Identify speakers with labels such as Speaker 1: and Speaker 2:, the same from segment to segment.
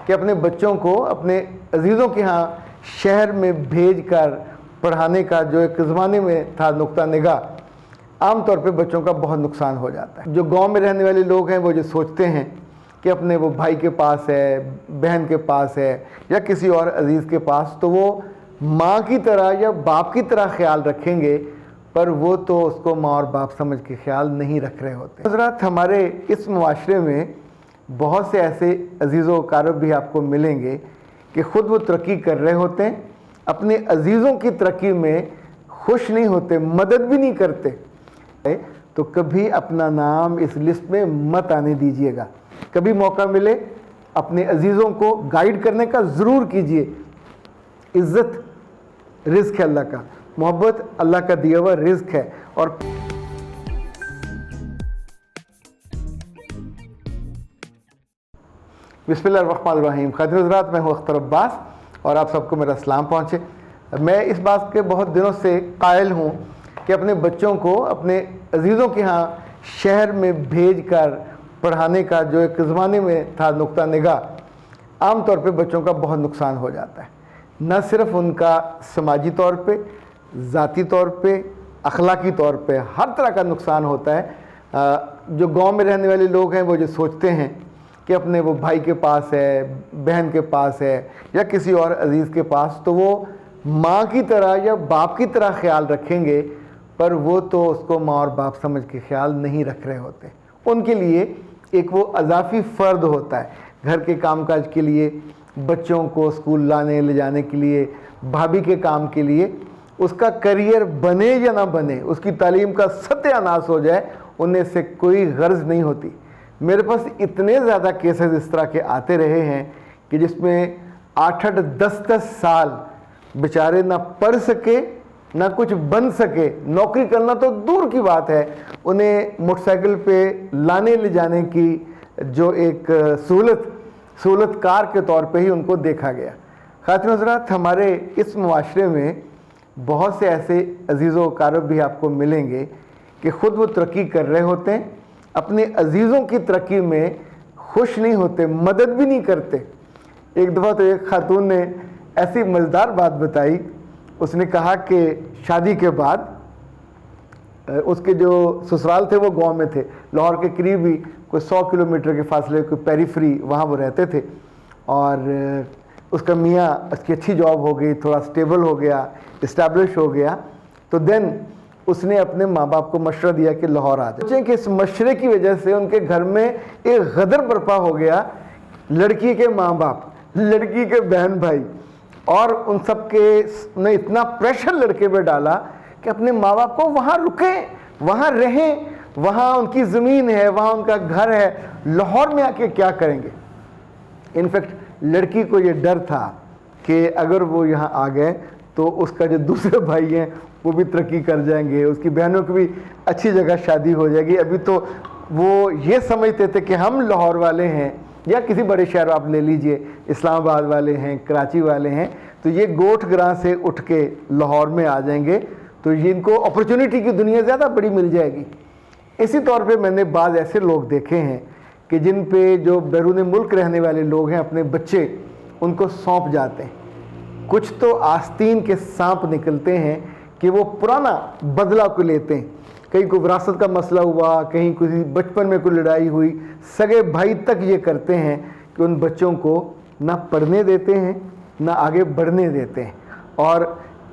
Speaker 1: کہ اپنے بچوں کو اپنے عزیزوں کے ہاں شہر میں بھیج کر پڑھانے کا جو ایک زمانے میں تھا نقطہ نگاہ، عام طور پہ بچوں کا بہت نقصان ہو جاتا ہے۔ جو گاؤں میں رہنے والے لوگ ہیں وہ جو سوچتے ہیں کہ اپنے وہ بھائی کے پاس ہے، بہن کے پاس ہے یا کسی اور عزیز کے پاس، تو وہ ماں کی طرح یا باپ کی طرح خیال رکھیں گے، پر وہ تو اس کو ماں اور باپ سمجھ کے خیال نہیں رکھ رہے ہوتے۔ حضرات، ہمارے اس معاشرے میں بہت سے ایسے عزیز و اقارب بھی آپ کو ملیں گے کہ خود وہ ترقی کر رہے ہوتے ہیں، اپنے عزیزوں کی ترقی میں خوش نہیں ہوتے، مدد بھی نہیں کرتے، تو کبھی اپنا نام اس لسٹ میں مت آنے دیجئے گا۔ کبھی موقع ملے اپنے عزیزوں کو گائیڈ کرنے کا ضرور کیجئے۔ عزت رزق ہے اللہ کا، محبت اللہ کا دیا ہوا رزق ہے۔ اور بسم اللہ الرحمن الرحیم۔ خادم حضرات، میں ہوں اختر عباس اور آپ سب کو میرا سلام پہنچے۔ میں اس بات کے بہت دنوں سے قائل ہوں کہ اپنے بچوں کو اپنے عزیزوں کے ہاں شہر میں بھیج کر پڑھانے کا جو ایک زمانے میں تھا نقطہ نگاہ، عام طور پہ بچوں کا بہت نقصان ہو جاتا ہے۔ نہ صرف ان کا سماجی طور پہ، ذاتی طور پہ، اخلاقی طور پہ ہر طرح کا نقصان ہوتا ہے۔ جو گاؤں میں رہنے والے لوگ ہیں وہ جو سوچتے ہیں کہ اپنے وہ بھائی کے پاس ہے، بہن کے پاس ہے یا کسی اور عزیز کے پاس، تو وہ ماں کی طرح یا باپ کی طرح خیال رکھیں گے، پر وہ تو اس کو ماں اور باپ سمجھ کے خیال نہیں رکھ رہے ہوتے۔ ان کے لیے ایک وہ اضافی فرد ہوتا ہے، گھر کے کام کاج کے لیے، بچوں کو اسکول لانے لے جانے کے لیے، بھابھی کے کام کے لیے۔ اس کا کریئر بنے یا نہ بنے، اس کی تعلیم کا ستیہ ناش ہو جائے، انہیں سے کوئی غرض نہیں ہوتی۔ میرے پاس اتنے زیادہ کیسز اس طرح کے آتے رہے ہیں کہ جس میں 8-8 10-10 سال بیچارے نہ پڑھ سکے، نہ کچھ بن سکے، نوکری کرنا تو دور کی بات ہے، انہیں موٹر سائیکل پہ لانے لے جانے کی جو ایک سہولت کار کے طور پہ ہی ان کو دیکھا گیا۔ خاتون حضرات، ہمارے اس معاشرے میں بہت سے ایسے عزیز و اقارب بھی آپ کو ملیں گے کہ خود وہ ترقی کر رہے ہوتے ہیں، اپنے عزیزوں کی ترقی میں خوش نہیں ہوتے، مدد بھی نہیں کرتے۔ ایک دفعہ تو ایک خاتون نے ایسی مزیدار بات بتائی، اس نے کہا کہ شادی کے بعد اس کے جو سسرال تھے وہ گاؤں میں تھے، لاہور کے قریب ہی، کوئی 100 کلومیٹر کے فاصلے، کوئی پیریفری، وہاں وہ رہتے تھے۔ اور اس کا میاں، اس کی اچھی جاب ہو گئی، تھوڑا سٹیبل ہو گیا، اسٹیبلش ہو گیا، تو دین اس نے اپنے ماں باپ کو مشورہ دیا کہ لاہور آ جائیں۔ سوچیں کہ اس مشورے کی وجہ سے ان کے گھر میں ایک غدر برپا ہو گیا، لڑکی کے ماں باپ، لڑکی کے بہن بھائی، اور ان سب کے نے اتنا پریشر لڑکے پہ ڈالا کہ اپنے ماں باپ کو وہاں رکیں، وہاں رہیں، وہاں ان کی زمین ہے، وہاں ان کا گھر ہے، لاہور میں آ کے کیا کریں گے۔ انفیکٹ لڑکی کو یہ ڈر تھا کہ اگر وہ یہاں آ گئے تو اس کا جو دوسرے بھائی ہیں وہ بھی ترقی کر جائیں گے، اس کی بہنوں کی بھی اچھی جگہ شادی ہو جائے گی۔ ابھی تو وہ یہ سمجھتے تھے کہ ہم لاہور والے ہیں یا کسی بڑے شہر آپ لے لیجئے، اسلام آباد والے ہیں، کراچی والے ہیں، تو یہ گوٹھ گراں سے اٹھ کے لاہور میں آ جائیں گے تو یہ ان کو اپرچونٹی کی دنیا زیادہ بڑی مل جائے گی۔ اسی طور پہ میں نے بعض ایسے لوگ دیکھے ہیں کہ جن پہ جو بیرون ملک رہنے والے لوگ ہیں، اپنے بچے ان کو سونپ جاتے ہیں۔ کچھ تو آستین کے سانپ نکلتے ہیں کہ وہ پرانا بدلہ کو لیتے ہیں، کہیں کوئی وراثت کا مسئلہ ہوا، کہیں کسی بچپن میں کوئی لڑائی ہوئی، سگے بھائی تک یہ کرتے ہیں کہ ان بچوں کو نہ پڑھنے دیتے ہیں نہ آگے بڑھنے دیتے ہیں۔ اور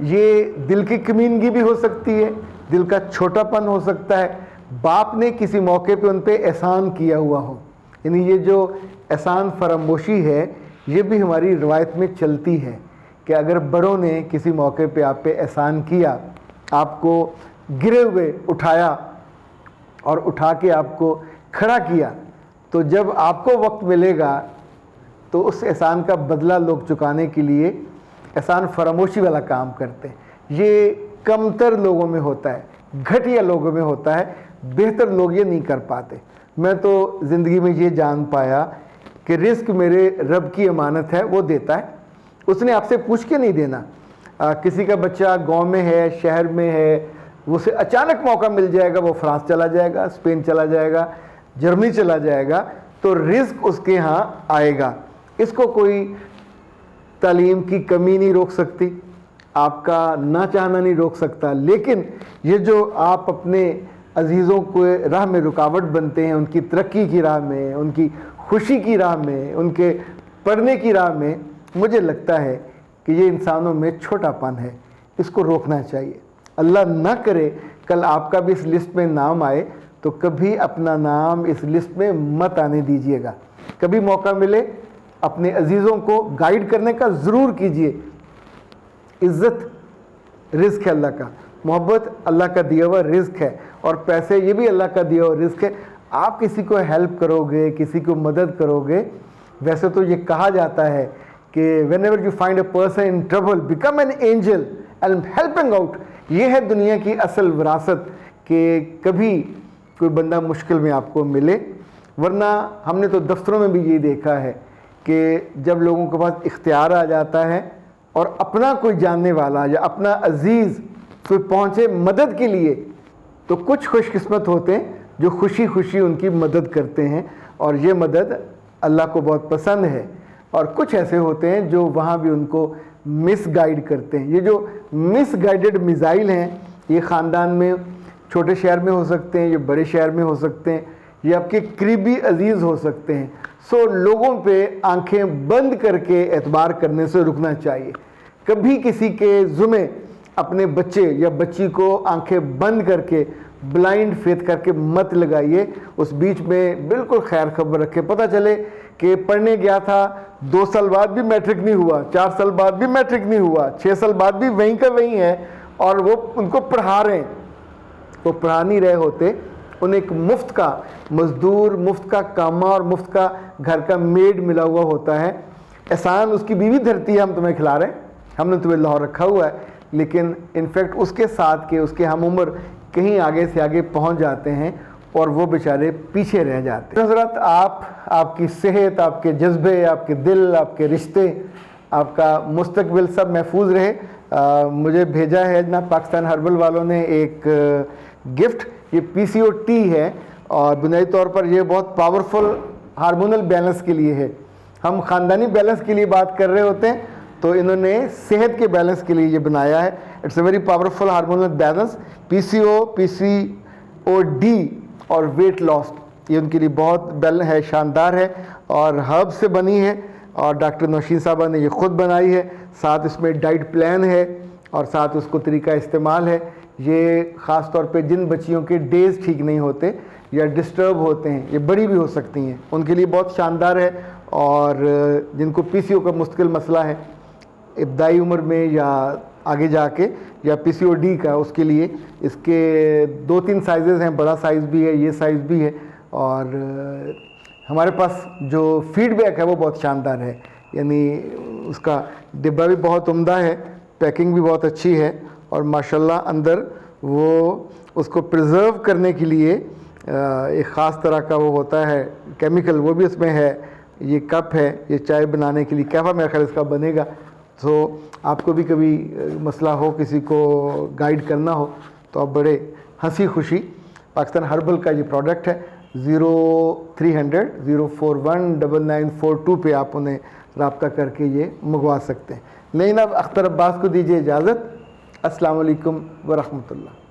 Speaker 1: یہ دل کی کمینگی بھی ہو سکتی ہے، دل کا چھوٹا پن ہو سکتا ہے، باپ نے کسی موقع پہ ان پہ احسان کیا ہوا ہو، یعنی یہ جو احسان فراموشی ہے یہ بھی ہماری روایت میں چلتی ہے کہ اگر بڑوں نے کسی موقع پہ آپ پہ احسان کیا، آپ کو گرے ہوئے اٹھایا اور اٹھا کے آپ کو کھڑا کیا، تو جب آپ کو وقت ملے گا تو اس احسان کا بدلہ لوگ چکانے کے لیے احسان فراموشی والا کام کرتے ہیں۔ یہ کمتر لوگوں میں ہوتا ہے، گھٹیا لوگوں میں ہوتا ہے، بہتر لوگ یہ نہیں کر پاتے۔ میں تو زندگی میں یہ جان پایا کہ رزق میرے رب کی امانت ہے، وہ دیتا ہے، اس نے آپ سے پوچھ کے نہیں دینا۔ کسی کا بچہ گاؤں میں ہے، شہر میں ہے، اسے اچانک موقع مل جائے گا، وہ فرانس چلا جائے گا، اسپین چلا جائے گا، جرمنی چلا جائے گا، تو رزق اس کے ہاں آئے گا۔ اس کو کوئی تعلیم کی کمی نہیں روک سکتی، آپ کا نہ چاہنا نہیں روک سکتا، لیکن یہ جو آپ اپنے عزیزوں کو راہ میں رکاوٹ بنتے ہیں، ان کی ترقی کی راہ میں، ان کی خوشی کی راہ میں، ان کے پڑھنے کی راہ میں، مجھے لگتا ہے کہ یہ انسانوں میں چھوٹا پن ہے، اس کو روکنا چاہیے۔ اللہ نہ کرے کل آپ کا بھی اس لسٹ میں نام آئے تو کبھی اپنا نام اس لسٹ میں مت آنے دیجیے گا۔ کبھی موقع ملے اپنے عزیزوں کو گائیڈ کرنے کا ضرور کیجیے۔ عزت رزق ہے اللہ کا، محبت اللہ کا دیا ہوا رزق ہے، اور پیسے یہ بھی اللہ کا دیا ہوا رزق ہے۔ آپ کسی کو ہیلپ کرو گے، کسی کو مدد کرو گے، ویسے تو یہ کہا جاتا ہے کہ whenever you find a person in trouble become an angel and helping out۔ یہ ہے دنیا کی اصل وراثت کہ کبھی کوئی بندہ مشکل میں آپ کو ملے، ورنہ ہم نے تو دفتروں میں بھی یہ دیکھا ہے کہ جب لوگوں کے پاس اختیار آ جاتا ہے اور اپنا کوئی جاننے والا یا اپنا عزیز کوئی پہنچے مدد کے لیے، تو کچھ خوش قسمت ہوتے ہیں جو خوشی خوشی ان کی مدد کرتے ہیں، اور یہ مدد اللہ کو بہت پسند ہے۔ اور کچھ ایسے ہوتے ہیں جو وہاں بھی ان کو مس گائیڈ کرتے ہیں۔ یہ جو مس گائیڈڈ میزائل ہیں، یہ خاندان میں، چھوٹے شہر میں ہو سکتے ہیں، یہ بڑے شہر میں ہو سکتے ہیں، یہ آپ کے قریبی عزیز ہو سکتے ہیں۔ سو لوگوں پہ آنکھیں بند کر کے اعتبار کرنے سے رکنا چاہیے۔ کبھی کسی کے ذمے اپنے بچے یا بچی کو آنکھیں بند کر کے بلائنڈ فیتھ کر کے مت لگائیے، اس بیچ میں بالکل خیر خبر رکھے۔ پتہ چلے کہ پڑھنے گیا تھا، 2 سال بعد بھی میٹرک نہیں ہوا، 4 سال بعد بھی میٹرک نہیں ہوا، 6 سال بعد بھی وہیں کا وہیں ہے، اور وہ ان کو پڑھا رہے ہیں۔ وہ پڑھا نہیں رہے ہوتے، انہیں ایک مفت کا مزدور، مفت کا کامہ اور مفت کا گھر کا میڈ ملا ہوا ہوتا ہے۔ احسان اس کی بیوی دھرتی ہے، ہم تمہیں کھلا رہے ہیں، ہم نے تمہیں لاہور رکھا ہوا ہے، لیکن انفیکٹ اس کے ساتھ کے اس کے ہم عمر کہیں آگے سے آگے پہنچ جاتے ہیں اور وہ بیچارے پیچھے رہ جاتے ہیں۔ حضرت آپ کی صحت، آپ کے جذبے، آپ کے دل، آپ کے رشتے، آپ کا مستقبل سب محفوظ رہے۔ مجھے بھیجا ہے جناب پاکستان ہربل والوں نے ایک گفٹ، یہ PCOT ہے، اور بنیادی طور پر یہ بہت پاورفل ہارمونل بیلنس کے لیے ہے۔ ہم خاندانی بیلنس کے لیے بات کر رہے ہوتے ہیں، تو انہوں نے صحت کے بیلنس کے لیے یہ بنایا ہے۔ It's a very powerful hormonal balance. PCOD اور ویٹ لاس، یہ ان کے لیے بہت بیلنس ہے، شاندار ہے، اور ہرب سے بنی ہے، اور ڈاکٹر نوشین صاحبہ نے یہ خود بنائی ہے۔ ساتھ اس میں ڈائٹ پلان ہے، اور ساتھ اس کو طریقہ استعمال ہے۔ یہ خاص طور پہ جن بچیوں کے ڈیز ٹھیک نہیں ہوتے یا ڈسٹرب ہوتے ہیں، یہ بڑی بھی ہو سکتی ہیں، ان کے لیے بہت شاندار ہے۔ اور جن کو PCO کا مستقل مسئلہ ہے ابتدائی عمر میں یا آگے جا کے، یا PCOD کا، اس کے لیے اس کے 2-3 سائزز ہیں، بڑا سائز بھی ہے، یہ سائز بھی ہے، اور ہمارے پاس جو فیڈ بیک ہے وہ بہت شاندار ہے۔ یعنی اس کا ڈبہ بھی بہت عمدہ ہے، پیکنگ بھی بہت اچھی ہے، اور ماشاءاللہ اندر وہ اس کو پرزرو کرنے کے لیے ایک خاص طرح کا وہ ہوتا ہے کیمیکل، وہ بھی اس میں ہے۔ یہ کپ ہے، یہ چائے بنانے کے لیے کیفا میرا خیال اس کا بنے گا۔ تو آپ کو بھی کبھی مسئلہ ہو، کسی کو گائیڈ کرنا ہو، تو آپ بڑے ہنسی خوشی پاکستان ہربل کا یہ پروڈکٹ ہے، 0300 041 9942 پہ آپ انہیں رابطہ کر کے یہ منگوا سکتے ہیں۔ نہیں نا، اختر عباس کو دیجیے اجازت۔ السلام علیکم ورحمۃ اللہ۔